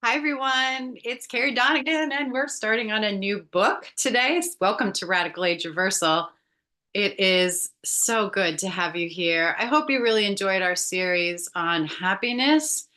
Hi, everyone. It's Carrie Donegan, and we're starting on a new book today. Welcome to Radical Age Reversal. It is so good to have you here. I hope you really enjoyed our series on happiness.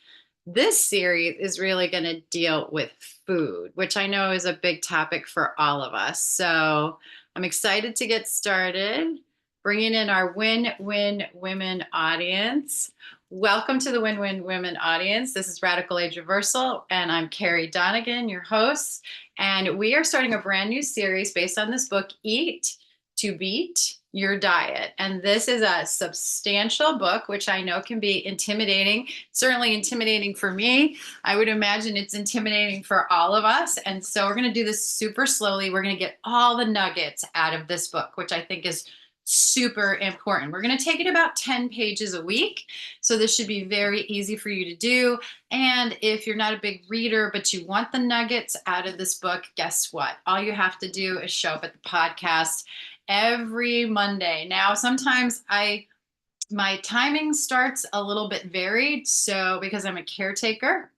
This series is really going to deal with food, which I know is a big topic for all of us. So I'm excited to get started, bringing in our Win Win Women audience. Welcome to the Win Win Women audience. This is Radical Age Reversal, and I'm Carrie Donegan, your host. And we are starting a brand new series based on this book, Eat to Beat Your Diet. And this is a substantial book, which I know can be intimidating, certainly intimidating for me. I would imagine it's intimidating for all of us. And so we're going to do this super slowly. We're going to get all the nuggets out of this book, which I think is super important. We're going to take it about 10 pages a week. So this should be very easy for you to do. And if you're not a big reader, but you want the nuggets out of this book, guess what? All you have to do is show up at the podcast every Monday. Now, sometimes my timing starts a little bit varied, so because I'm a caretaker.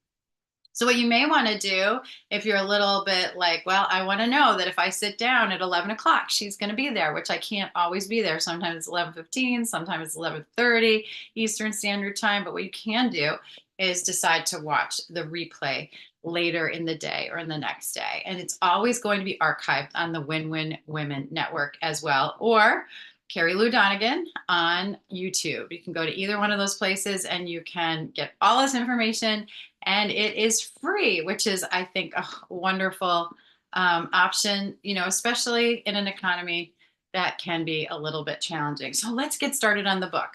So what you may want to do, if you're a little bit like, well, I want to know that if I sit down at 11 o'clock, she's going to be there, which I can't always be there. Sometimes it's 11:15, sometimes it's 11:30 Eastern Standard Time. But what you can do is decide to watch the replay later in the day or in the next day. And it's always going to be archived on the Win Win Women Network as well, or Carrie Lou Donegan on YouTube. You can go to either one of those places and you can get all this information, and it is free, which is, I think, a wonderful option, especially in an economy that can be a little bit challenging. So let's get started on the book.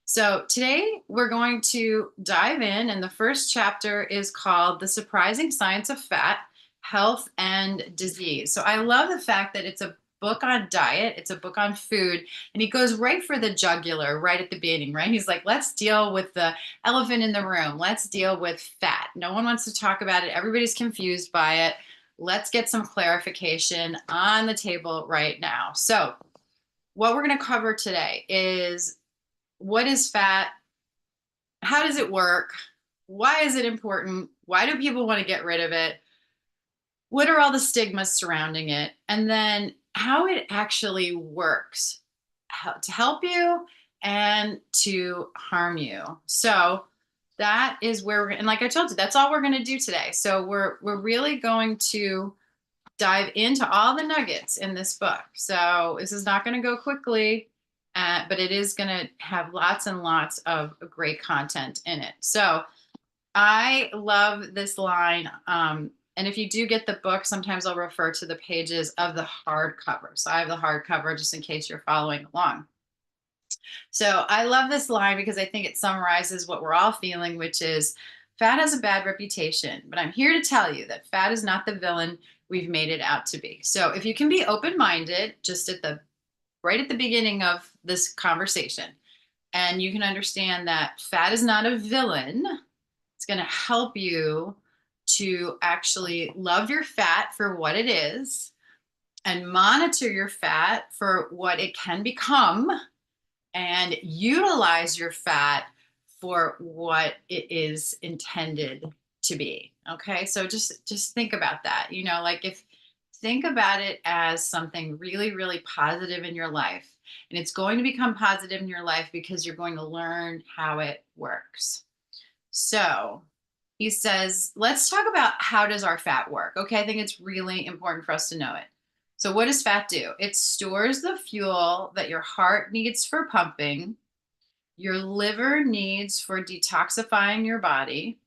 So today we're going to dive in, and the first chapter is called The Surprising Science of Fat, Health, and Disease. So I love the fact that it's a book on diet, it's a book on food, and he goes right for the jugular right at the beginning, right? He's like, let's deal with the elephant in the room. Let's deal with fat. No one wants to talk about it. Everybody's confused by it. Let's get some clarification on the table right now. So what we're going to cover today is, what is fat? How does it work? Why is it important? Why do people want to get rid of it? What are all the stigmas surrounding it? And then how it actually works, how to help you and to harm you. So that is where and like I told you, that's all we're going to do today. So we're really going to dive into all the nuggets in this book. So this is not going to go quickly, but it is going to have lots and lots of great content in it. So I love this line. And if you do get the book, sometimes I'll refer to the pages of the hardcover. So I have the hardcover just in case you're following along. So I love this line because I think it summarizes what we're all feeling, which is fat has a bad reputation, but I'm here to tell you that fat is not the villain we've made it out to be. So if you can be open-minded just right at the beginning of this conversation, and you can understand that fat is not a villain, it's going to help you to actually love your fat for what it is and monitor your fat for what it can become and utilize your fat for what it is intended to be. Okay? So just think about that. Like, if think about it as something really really positive in your life, and it's going to become positive in your life because you're going to learn how it works. So he says, let's talk about how does our fat work. Okay, I think it's really important for us to know it. So what does fat do? It stores the fuel that your heart needs for pumping, your liver needs for detoxifying your body.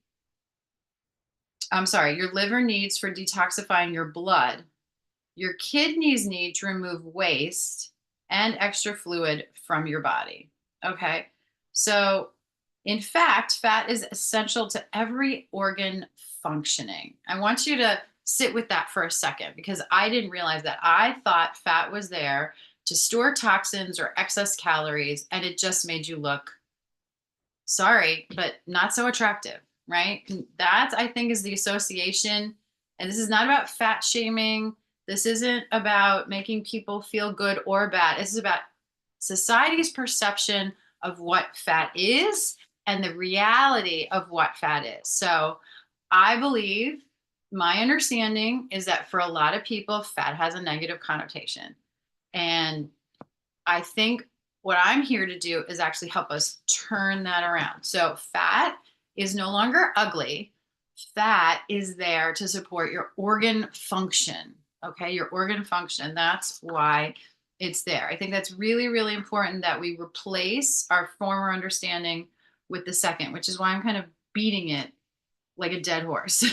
I'm sorry, your liver needs for detoxifying your blood. Your kidneys need to remove waste and extra fluid from your body. Okay, so in fact, fat is essential to every organ functioning. I want you to sit with that for a second because I didn't realize that. I thought fat was there to store toxins or excess calories, and it just made you look, sorry, but not so attractive, right? That, I think, is the association. And this is not about fat shaming. This isn't about making people feel good or bad. This is about society's perception of what fat is and the reality of what fat is. So I believe my understanding is that for a lot of people, fat has a negative connotation. And I think what I'm here to do is actually help us turn that around. So, fat is no longer ugly. Fat is there to support your organ function. Okay, your organ function. That's why it's there. I think that's really, really important that we replace our former understanding with the second, which is why I'm kind of beating it like a dead horse.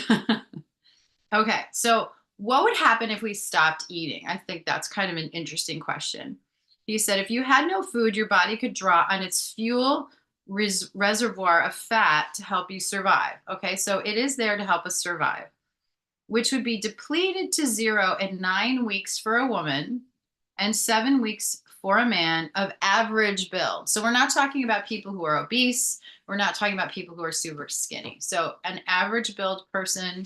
Okay, so what would happen if we stopped eating? I think that's kind of an interesting question. He said if you had no food, your body could draw on its fuel reservoir of fat to help you survive. Okay, so it is there to help us survive, which would be depleted to zero in 9 weeks for a woman and 7 weeks for a man of average build. So we're not talking about people who are obese. We're not talking about people who are super skinny. So an average build person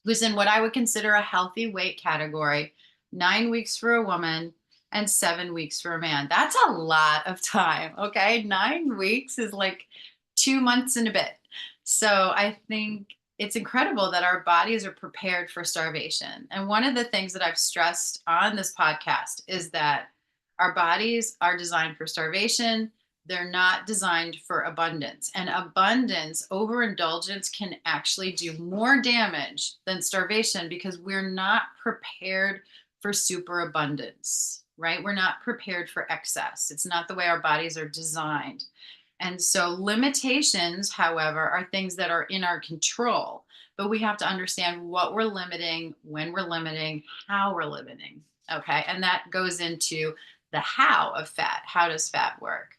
who's in what I would consider a healthy weight category, 9 weeks for a woman and 7 weeks for a man. That's a lot of time. Okay. 9 weeks is like 2 months and a bit. So I think it's incredible that our bodies are prepared for starvation. And one of the things that I've stressed on this podcast is that our bodies are designed for starvation. They're not designed for abundance. And abundance, overindulgence can actually do more damage than starvation because we're not prepared for superabundance, right? We're not prepared for excess. It's not the way our bodies are designed. And so limitations, however, are things that are in our control, but we have to understand what we're limiting, when we're limiting, how we're limiting. Okay. And that goes into the how of fat. How does fat work?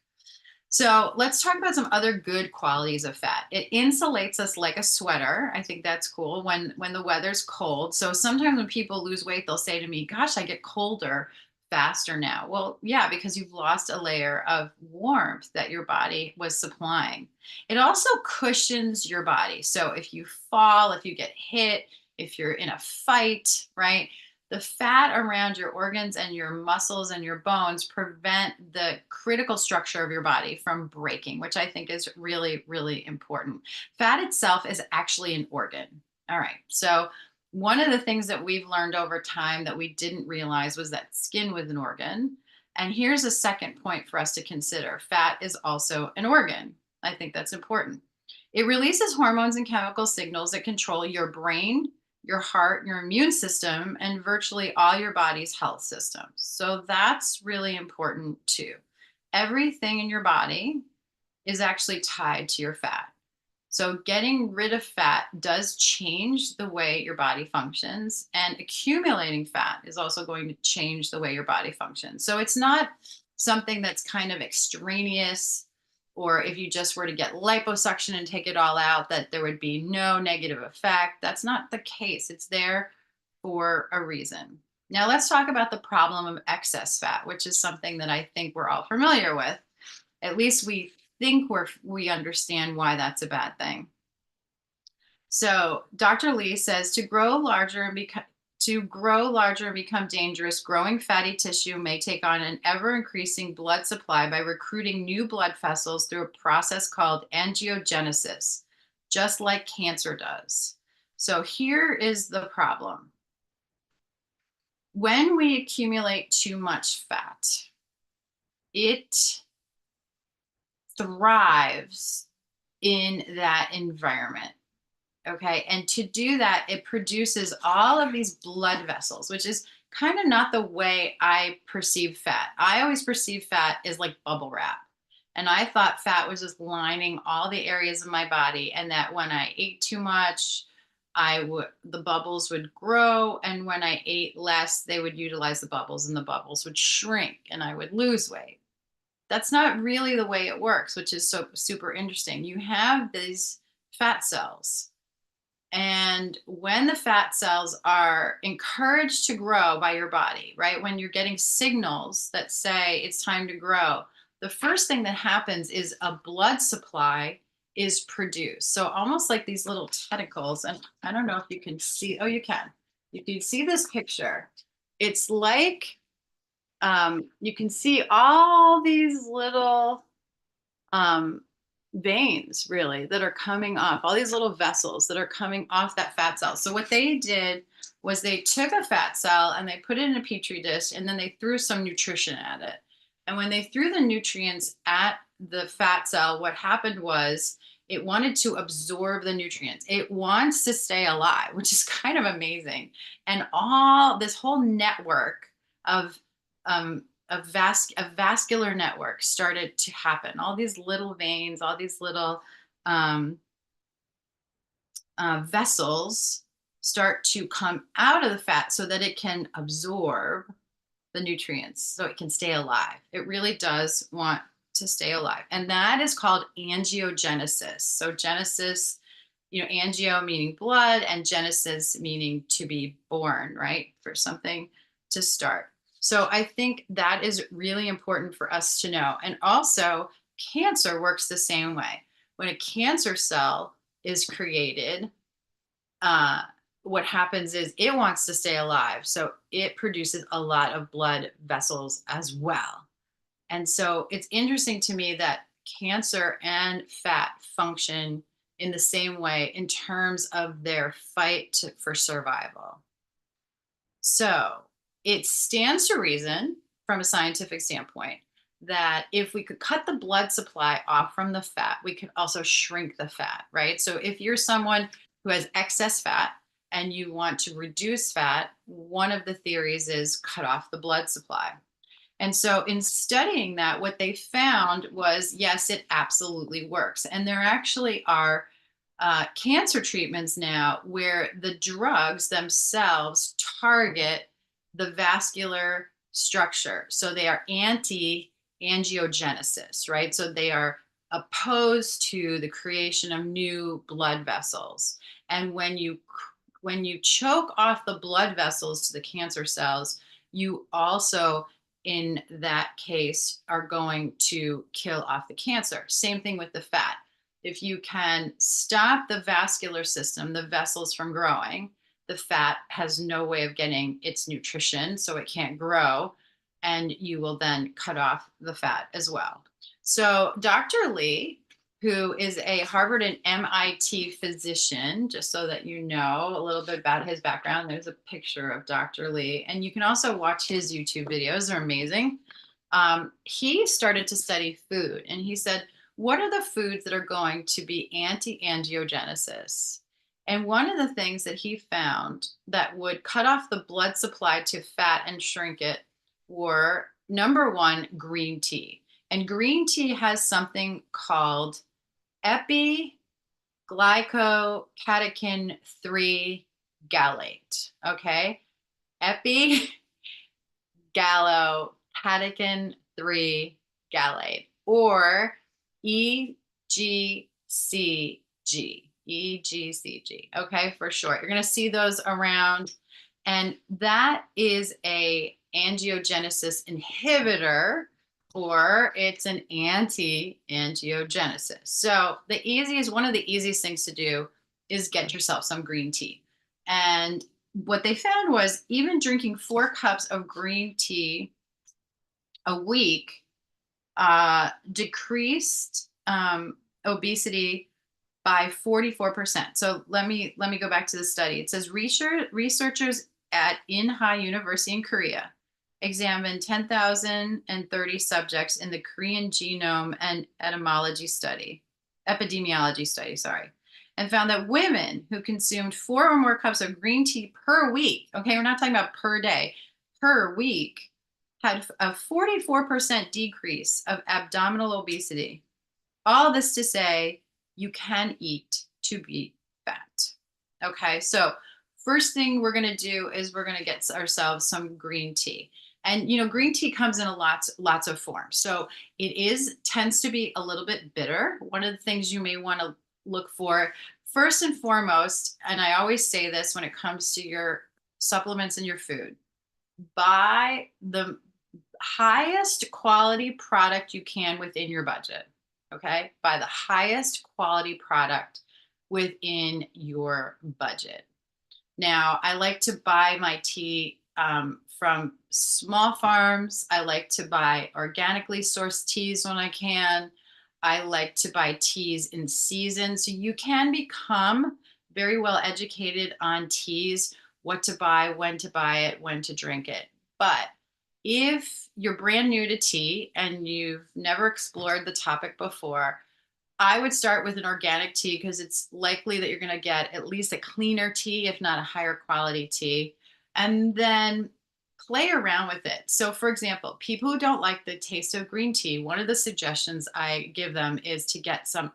So let's talk about some other good qualities of fat. It insulates us like a sweater. I think that's cool when the weather's cold. So sometimes when people lose weight, they'll say to me, "Gosh, I get colder faster now." Well, yeah, because you've lost a layer of warmth that your body was supplying. It also cushions your body. So if you fall, if you get hit, if you're in a fight, right? The fat around your organs and your muscles and your bones prevent the critical structure of your body from breaking, which I think is really, really important. Fat itself is actually an organ. All right. So, one of the things that we've learned over time that we didn't realize was that skin was an organ. And here's a second point for us to consider: fat is also an organ. I think that's important. It releases hormones and chemical signals that control your brain, your heart, your immune system, and virtually all your body's health systems. So that's really important too. Everything in your body is actually tied to your fat. So getting rid of fat does change the way your body functions, and accumulating fat is also going to change the way your body functions. So it's not something that's kind of extraneous, or if you just were to get liposuction and take it all out, that there would be no negative effect. That's not the case. It's there for a reason. Now, let's talk about the problem of excess fat, which is something that I think we're all familiar with. At least we think we understand why that's a bad thing. So Dr. Lee says to grow larger and become dangerous, growing fatty tissue may take on an ever increasing blood supply by recruiting new blood vessels through a process called angiogenesis, just like cancer does. So here is the problem. When we accumulate too much fat, it thrives in that environment. Okay. And to do that, it produces all of these blood vessels, which is kind of not the way I perceive fat. I always perceive fat as like bubble wrap. And I thought fat was just lining all the areas of my body, and that when I ate too much, the bubbles would grow. And when I ate less, they would utilize the bubbles and the bubbles would shrink and I would lose weight. That's not really the way it works, which is so super interesting. You have these fat cells, and when the fat cells are encouraged to grow by your body, right? When you're getting signals that say it's time to grow, the first thing that happens is a blood supply is produced. So almost like these little tentacles. And I don't know if you can see, oh, you can. If you see this picture, it's like you can see all these little um, veins really that are coming off, all these little vessels that are coming off that fat cell. So what they did was they took a fat cell and they put it in a petri dish and then they threw some nutrition at it. And when they threw the nutrients at the fat cell, what happened was it wanted to absorb the nutrients. It wants to stay alive, which is kind of amazing. And all this whole network of a vascular network started to happen. All these little veins, all these little um, vessels start to come out of the fat so that it can absorb the nutrients, so it can stay alive. It really does want to stay alive. And that is called angiogenesis. So, genesis, angio meaning blood, and genesis meaning to be born, right? For something to start. So I think that is really important for us to know. And also, cancer works the same way. When a cancer cell is created, uh, what happens is it wants to stay alive. So it produces a lot of blood vessels as well. And so it's interesting to me that cancer and fat function in the same way in terms of their for survival. So it stands to reason from a scientific standpoint that if we could cut the blood supply off from the fat, we could also shrink the fat, right? So if you're someone who has excess fat and you want to reduce fat, one of the theories is cut off the blood supply. And so, in studying that, what they found was yes, it absolutely works. And there actually are cancer treatments now where the drugs themselves target the vascular structure. So, they are anti angiogenesis, right? So, they are opposed to the creation of new blood vessels. And when you choke off the blood vessels to the cancer cells, you also in that case are going to kill off the cancer. Same thing with the fat. If you can stop the vascular system, the vessels from growing, the fat has no way of getting its nutrition, so it can't grow, and you will then cut off the fat as well. So, Dr. Lee, who is a Harvard and MIT physician, just so that you know a little bit about his background. There's a picture of Dr. Lee, and you can also watch his YouTube videos, they're amazing. He started to study food, and he said, what are the foods that are going to be anti angiogenesis? And one of the things that he found that would cut off the blood supply to fat and shrink it were number one, green tea. And green tea has something called epiglycocatechin 3 gallate. Okay. Epigallocatechin 3 gallate, or EGCG. EGCG. Okay, for short. You're going to see those around. And that is a angiogenesis inhibitor, or it's an anti-angiogenesis. So one of the easiest things to do is get yourself some green tea. And what they found was even drinking 4 cups of green tea a week decreased obesity by 44%. So let me go back to the study. It says researchers at Inha University in Korea examined 10,030 subjects in the Korean genome and epidemiology study, sorry, and found that women who consumed 4 or more cups of green tea per week, okay, we're not talking about per day, per week, had a 44% decrease of abdominal obesity. All this to say, you can eat to beat fat. Okay, so first thing we're going to do is we're going to get ourselves some green tea. And green tea comes in lots of forms. So it tends to be a little bit bitter. One of the things you may want to look for first and foremost, and I always say this when it comes to your supplements and your food, buy the highest quality product you can within your budget. Okay, buy the highest quality product within your budget. Now, I like to buy my tea from small farms. I like to buy organically sourced teas when I can. I like to buy teas in season. So you can become very well educated on teas, what to buy, when to buy it, when to drink it. But if you're brand new to tea and you've never explored the topic before, I would start with an organic tea because it's likely that you're going to get at least a cleaner tea, if not a higher quality tea. And then play around with it. So, for example, people who don't like the taste of green tea, one of the suggestions I give them is to get some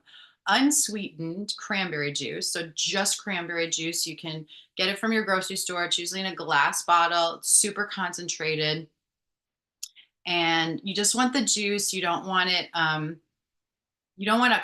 unsweetened cranberry juice. So, just cranberry juice. You can get it from your grocery store. It's usually in a glass bottle, it's super concentrated. And you just want the juice. You don't want to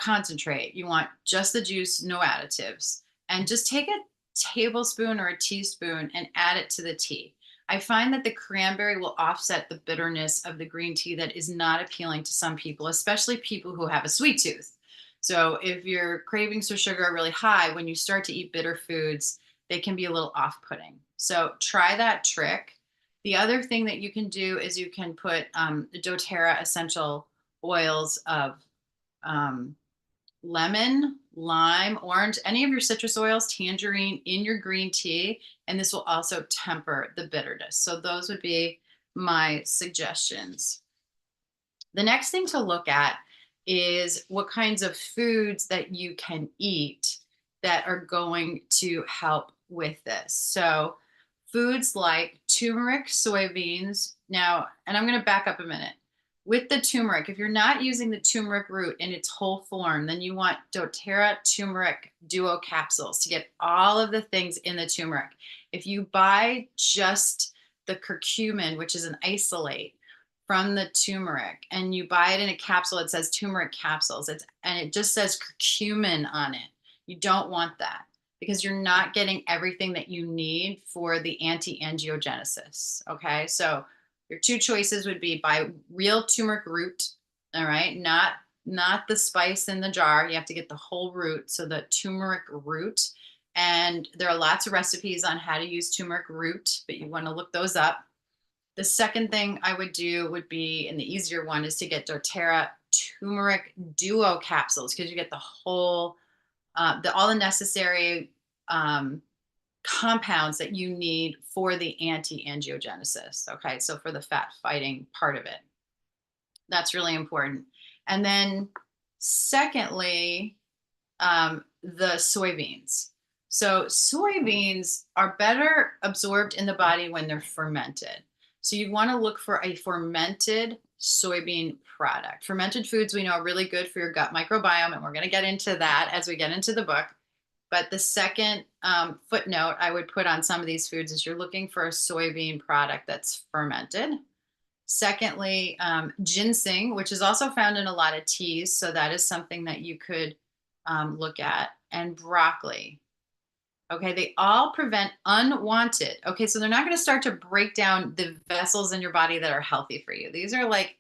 concentrate. You want just the juice, no additives. And just take a tablespoon or a teaspoon and add it to the tea. I find that the cranberry will offset the bitterness of the green tea that is not appealing to some people, especially people who have a sweet tooth. So if your cravings for sugar are really high, when you start to eat bitter foods, they can be a little off-putting. So try that trick. The other thing that you can do is you can put the doTERRA essential oils of um, lemon, lime, orange, any of your citrus oils, tangerine in your green tea. And this will also temper the bitterness. So those would be my suggestions. The next thing to look at is what kinds of foods that you can eat that are going to help with this. So foods like turmeric, soybeans. Now, and I'm going to back up a minute. With the turmeric, if you're not using the turmeric root in its whole form, then you want doTERRA turmeric duo capsules to get all of the things in the turmeric. If you buy just the curcumin, which is an isolate from the turmeric, and you buy it in a capsule, it says turmeric capsules, and it just says curcumin on it. You don't want that because you're not getting everything that you need for the anti-angiogenesis. Okay, so your two choices would be buy real turmeric root, all right, not the spice in the jar. You have to get the whole root, so the turmeric root. And there are lots of recipes on how to use turmeric root, but you want to look those up. The second thing I would do would be, and the easier one is to get doTERRA turmeric duo capsules because you get the whole, all the necessary compounds that you need for the anti-angiogenesis. Okay, so for the fat fighting part of it, that's really important. And then, secondly, the soybeans. So soybeans are better absorbed in the body when they're fermented. So you want to look for a fermented soybean product. Fermented foods we know are really good for your gut microbiome, and we're going to get into that as we get into the book. But the second footnote I would put on some of these foods is you're looking for a soybean product that's fermented. Secondly, ginseng, which is also found in a lot of teas. So that is something that you could look at. And broccoli. Okay, they all prevent unwanted. Okay, so they're not going to start to break down the vessels in your body that are healthy for you. These are like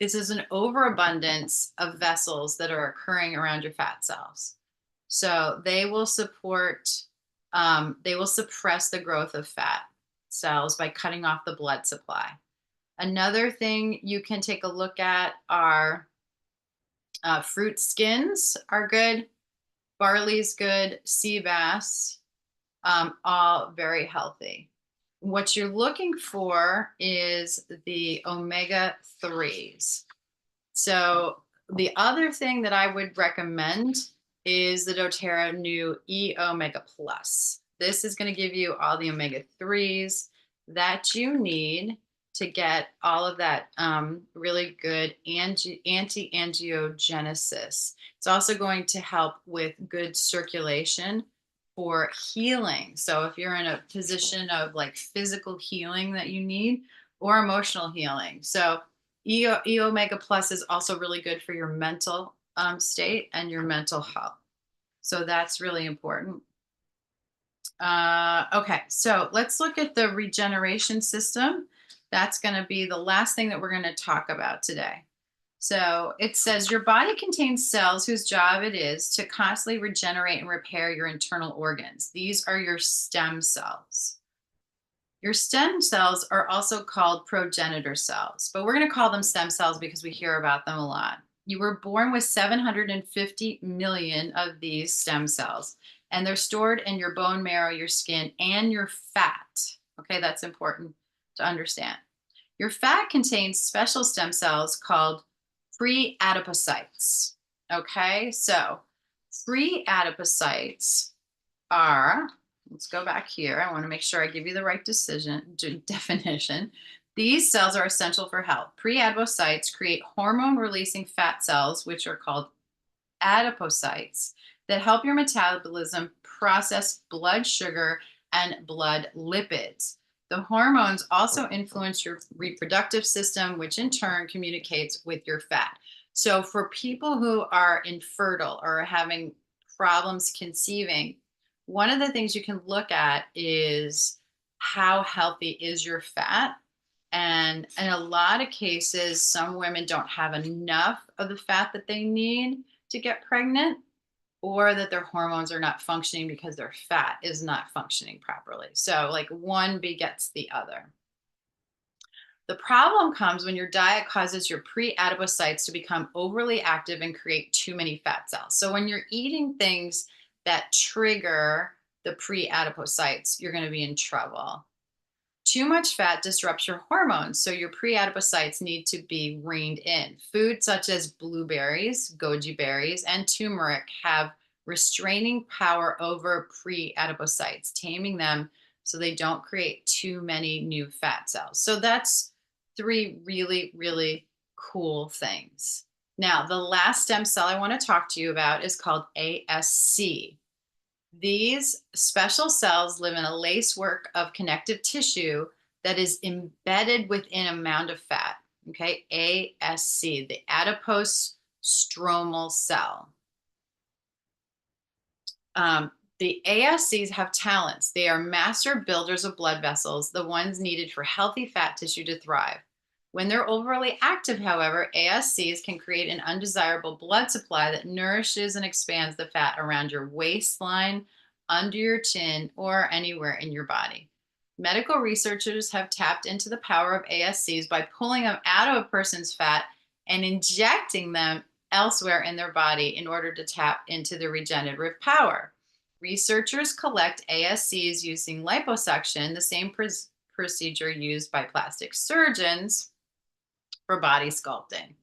this is an overabundance of vessels that are occurring around your fat cells. So they will suppress the growth of fat cells by cutting off the blood supply. Another thing you can take a look at are fruit skins are good. Barley's good, sea bass, all very healthy. What you're looking for is the omega 3s. So the other thing that I would recommend is the doTERRA new E Omega Plus. This is going to give you all the omega 3s that you need to get all of that really good anti-angiogenesis. It's also going to help with good circulation for healing. So if you're in a position of like physical healing that you need or emotional healing. So E Omega Plus is also really good for your mental state and your mental health. So that's really important. Okay, so let's look at the regeneration system. That's going to be the last thing that we're going to talk about today. So it says your body contains cells whose job it is to constantly regenerate and repair your internal organs. These are your stem cells. Your stem cells are also called progenitor cells, but we're going to call them stem cells because we hear about them a lot. You were born with 750 million of these stem cells, and they're stored in your bone marrow, your skin, and your fat. Okay, that's important to understand. Your fat contains special stem cells called free adipocytes. Okay, so free adipocytes are, let's go back here. I want to make sure I give you the right definition. These cells are essential for health. Pre-adipocytes create hormone-releasing fat cells, which are called adipocytes, that help your metabolism process blood sugar and blood lipids. The hormones also influence your reproductive system, which in turn communicates with your fat. So, for people who are infertile or are having problems conceiving, one of the things you can look at is how healthy is your fat. And in a lot of cases, some women don't have enough of the fat that they need to get pregnant, or that their hormones are not functioning because their fat is not functioning properly. So, like, one begets the other. The problem comes when your diet causes your pre adipocytes to become overly active and create too many fat cells. So, when you're eating things that trigger the pre adipocytes, you're going to be in trouble. Too much fat disrupts your hormones, so your pre-adipocytes need to be reined in. Foods such as blueberries, goji berries, and turmeric have restraining power over pre-adipocytes, taming them so they don't create too many new fat cells. So that's three really, really cool things. Now, the last stem cell I want to talk to you about is called ASC. These special cells live in a lacework of connective tissue that is embedded within a mound of fat. Okay, ASC, the adipose stromal cell. The ASCs have talents. They are master builders of blood vessels, the ones needed for healthy fat tissue to thrive. When they're overly active, however, ASCs can create an undesirable blood supply that nourishes and expands the fat around your waistline, under your chin, or anywhere in your body. Medical researchers have tapped into the power of ASCs by pulling them out of a person's fat and injecting them elsewhere in their body in order to tap into the regenerative power. Researchers collect ASCs using liposuction, the same procedure used by plastic surgeons for body sculpting.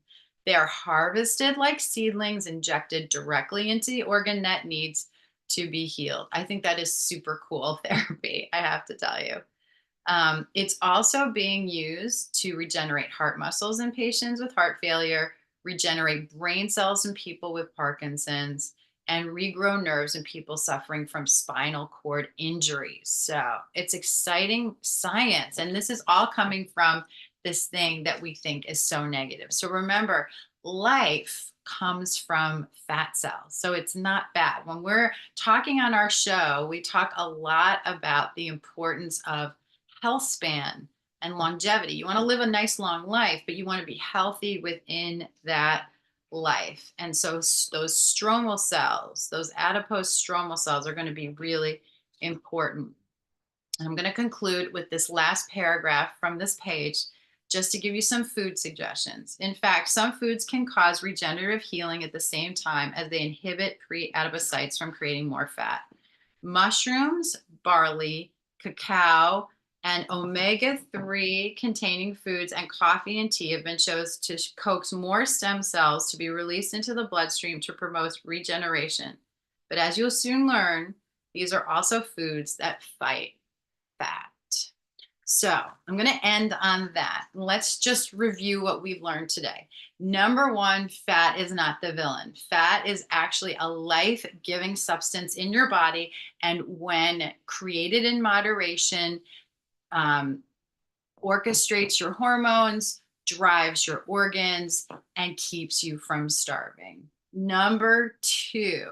They are harvested like seedlings, injected directly into the organ that needs to be healed. I think that is super cool therapy, I have to tell you. It's also being used to regenerate heart muscles in patients with heart failure, regenerate brain cells in people with Parkinson's, and regrow nerves in people suffering from spinal cord injuries. So it's exciting science. And this is all coming from this thing that we think is so negative. So remember, life comes from fat cells. So it's not bad. When we're talking on our show, we talk a lot about the importance of health span and longevity. You want to live a nice long life, but you want to be healthy within that life. And so those stromal cells, those adipose stromal cells are going to be really important. I'm going to conclude with this last paragraph from this page just to give you some food suggestions. In fact, some foods can cause regenerative healing at the same time as they inhibit pre-adipocytes from creating more fat. Mushrooms, barley, cacao, and omega-3 containing foods and coffee and tea have been shown to coax more stem cells to be released into the bloodstream to promote regeneration. But as you'll soon learn, these are also foods that fight fat. So I'm going to end on that. Let's just review what we've learned today. Number one, fat is not the villain. Fat is actually a life-giving substance in your body. And when created in moderation, orchestrates your hormones, drives your organs, and keeps you from starving. Number two,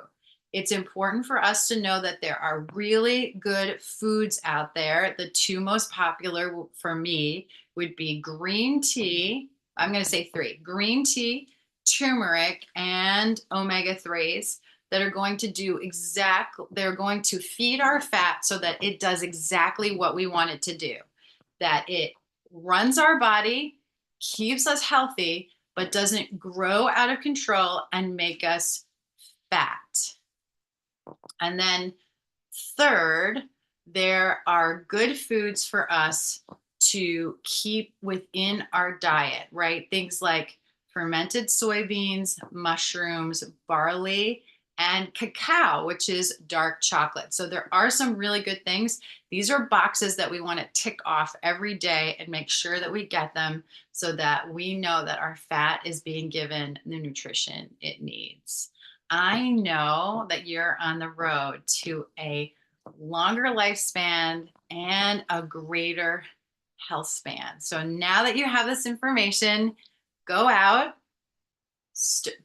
it's important for us to know that there are really good foods out there. The two most popular for me would be green tea. I'm going to say three: green tea, turmeric, and omega-3s that are going to they're going to feed our fat so that it does exactly what we want it to do, that it runs our body, keeps us healthy, but doesn't grow out of control and make us fat. And then third, there are good foods for us to keep within our diet, right? Things like fermented soybeans, mushrooms, barley, and cacao, which is dark chocolate. So there are some really good things. These are boxes that we want to tick off every day and make sure that we get them so that we know that our fat is being given the nutrition it needs. I know that you're on the road to a longer lifespan and a greater health span. So now that you have this information, go out,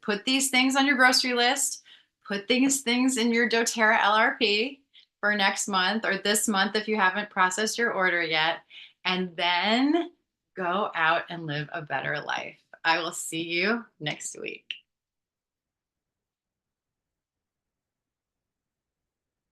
put these things on your grocery list, put these things in your doTERRA LRP for next month or this month if you haven't processed your order yet, and then go out and live a better life. I will see you next week.